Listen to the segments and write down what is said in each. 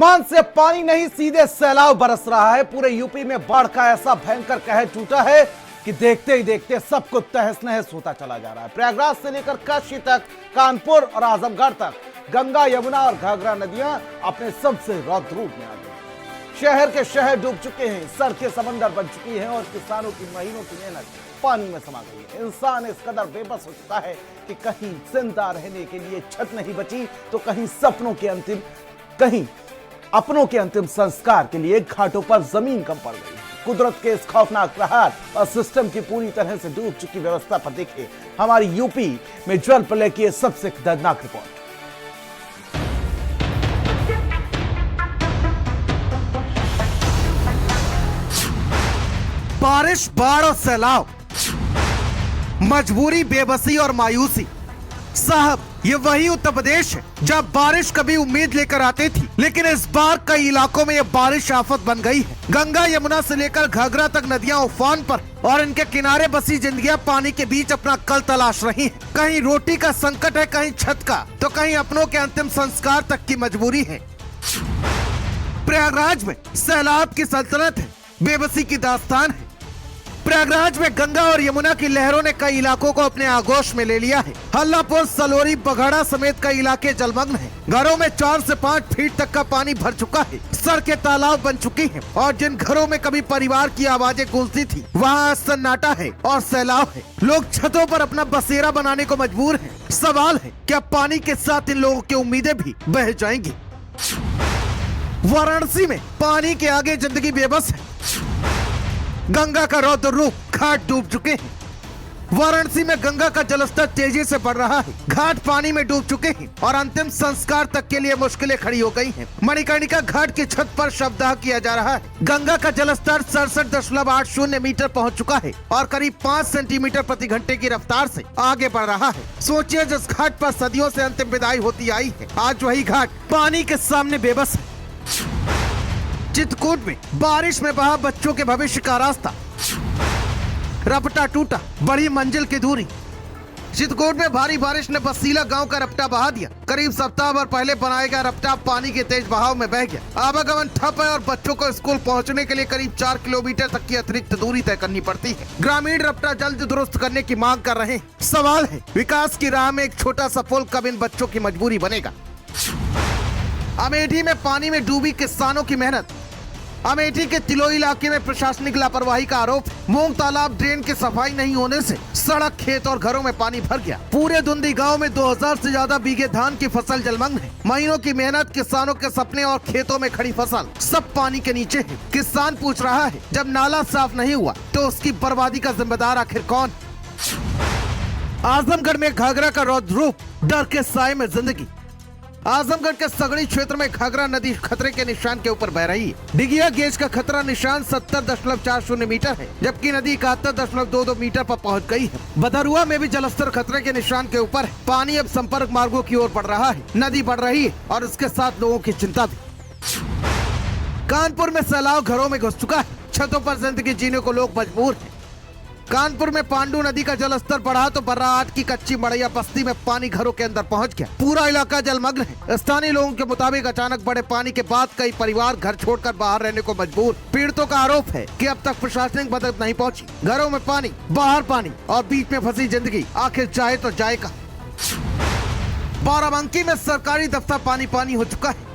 आसमान से पानी नहीं, सीधे सैलाब बरस रहा है। पूरे यूपी में बाढ़ का ऐसा भयंकर कहर टूटा है कि देखते ही देखते सब कुछ तहस नहस होता चला जा रहा है। प्रयागराज से लेकर काशी तक, कानपुर और आजमगढ़ तक गंगा, यमुना और घाघरा नदियां अपने सबसे रौद्र रूप में आ गई। शहर के शहर डूब चुके हैं, सड़कें समंदर बन चुकी हैं और किसानों की महीनों की मेहनत पानी में समा गई है। इंसान इस कदर बेबस हो चुका है कि कहीं जिंदा रहने के लिए छत नहीं बची तो कहीं अपनों के अंतिम संस्कार के लिए घाटों पर जमीन कम पड़ गई। कुदरत के इस खौफनाक प्रहार और सिस्टम की पूरी तरह से डूब चुकी व्यवस्था पर देखिए हमारी यूपी में जल प्रलय की सबसे दर्दनाक रिपोर्ट। बारिश, बाढ़ और सैलाब, मजबूरी, बेबसी और मायूसी। साहब, ये वही उत्तर प्रदेश है जब बारिश कभी उम्मीद लेकर आती थी, लेकिन इस बार कई इलाकों में ये बारिश आफत बन गई है। गंगा, यमुना से लेकर घाघरा तक नदियां उफान पर और इनके किनारे बसी जिंदगियां पानी के बीच अपना कल तलाश रही हैं। कहीं रोटी का संकट है, कहीं छत का, तो कहीं अपनों के अंतिम संस्कार तक की मजबूरी है। प्रयागराज में सैलाब की सल्तनत है, बेबसी की दास्तान है। प्रयागराज में गंगा और यमुना की लहरों ने कई इलाकों को अपने आगोश में ले लिया है। हल्लापुर, सलोरी, बघड़ा समेत कई इलाके जलमग्न हैं। घरों में 4 से 5 फीट तक का पानी भर चुका है। सड़कें तालाब बन चुकी हैं और जिन घरों में कभी परिवार की आवाजें गूंजती थी वहाँ सन्नाटा है और सैलाब है। लोग छतों पर अपना बसेरा बनाने को मजबूर हैं। सवाल है, क्या पानी के साथ इन लोगों की उम्मीदें भी बह जाएंगी? वाराणसी में पानी के आगे जिंदगी बेबस है। गंगा का रौद्र रूप, घाट डूब चुके हैं। वाराणसी में गंगा का जलस्तर तेजी से बढ़ रहा है। घाट पानी में डूब चुके हैं और अंतिम संस्कार तक के लिए मुश्किलें खड़ी हो गई हैं। मणिकर्णिका घाट की छत पर शवदाह किया जा रहा है। गंगा का जलस्तर 67.80 मीटर पहुंच चुका है और करीब 5 सेंटीमीटर प्रति घंटे की रफ्तार से आगे बढ़ रहा है। सोचिए, जिस घाट पर सदियों से अंतिम विदाई होती आई है, आज वही घाट पानी के सामने बेबस है। चित्रकूट में बारिश में बहा बच्चों के भविष्य का रास्ता, रपटा टूटा, बड़ी मंजिल की दूरी। चित्रकूट में भारी बारिश ने बसीला गांव का रपटा बहा दिया। करीब सप्ताह भर पहले बनाया गया रपटा पानी के तेज बहाव में बह गया। आवागमन ठप है और बच्चों को स्कूल पहुंचने के लिए करीब 4 किलोमीटर तक की अतिरिक्त दूरी तय करनी पड़ती है। ग्रामीण रपटा जल्द दुरुस्त करने की मांग कर रहे हैं। सवाल है, विकास की राह में एक छोटा सा पुल कब इन बच्चों की मजबूरी बनेगा? अमेठी में पानी में डूबी किसानों की मेहनत। अमेठी के तिलोई इलाके में प्रशासनिक लापरवाही का आरोप। मूंग तालाब ड्रेन की सफाई नहीं होने से सड़क, खेत और घरों में पानी भर गया। पूरे दुंदी गांव में 2000 से ज्यादा बीघे धान की फसल जलमग्न है। महीनों की मेहनत, किसानों के सपने और खेतों में खड़ी फसल सब पानी के नीचे है। किसान पूछ रहा है, जब नाला साफ नहीं हुआ तो उसकी बर्बादी का जिम्मेदार आखिर कौन? आजमगढ़ में घाघरा का रौद्र रूप, डर के साए में जिंदगी। आजमगढ़ के सगड़ी क्षेत्र में घाघरा नदी खतरे के निशान के ऊपर बह रही है। डिगिया गेज का खतरा निशान 70.40 मीटर है, जबकि नदी 71.22 मीटर पर पहुंच गई है। बदरुआ में भी जलस्तर खतरे के निशान के ऊपर है। पानी अब संपर्क मार्गों की ओर बढ़ रहा है। नदी बढ़ रही है और इसके साथ लोगों की चिंता भी। कानपुर में सैलाब घरों में घुस चुका है। छतों पर जिंदगी जीने को लोग मजबूर है। कानपुर में पांडू नदी का जलस्तर बढ़ा तो बर्राट की कच्ची मड़ैया बस्ती में पानी घरों के अंदर पहुंच गया। पूरा इलाका जलमग्न है। स्थानीय लोगों के मुताबिक अचानक बड़े पानी के बाद कई परिवार घर छोड़कर बाहर रहने को मजबूर। पीड़ितों का आरोप है कि अब तक प्रशासनिक मदद नहीं पहुंची। घरों में पानी, बाहर पानी और बीच में फंसी जिंदगी आखिर जाए तो जाए कहां? बाराबंकी में सरकारी दफ्तर पानी पानी हो चुका है।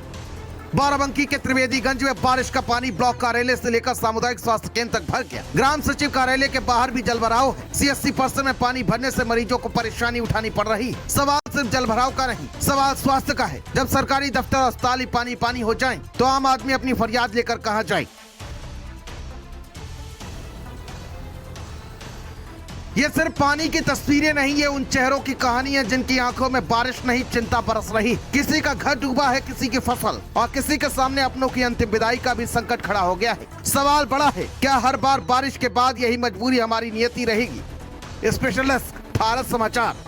बाराबंकी के त्रिवेदीगंज में बारिश का पानी ब्लॉक कार्यालय से लेकर सामुदायिक स्वास्थ्य केंद्र तक भर गया। ग्राम सचिव कार्यालय के बाहर भी जलभराव है। CSC पर्सन में पानी भरने से मरीजों को परेशानी उठानी पड़ रही है। सवाल सिर्फ जलभराव का नहीं, सवाल स्वास्थ्य का है। जब सरकारी दफ्तर, अस्पताल ही पानी पानी हो जाएं, तो आम आदमी अपनी फरियाद लेकर कहां जाए? ये सिर्फ पानी की तस्वीरें नहीं, ये उन चेहरों की कहानी है जिनकी आंखों में बारिश नहीं, चिंता बरस रही। किसी का घर डूबा है, किसी की फसल, और किसी के सामने अपनों की अंतिम विदाई का भी संकट खड़ा हो गया है। सवाल बड़ा है, क्या हर बार बारिश के बाद यही मजबूरी हमारी नियति रहेगी? स्पेशलिस्ट, भारत समाचार।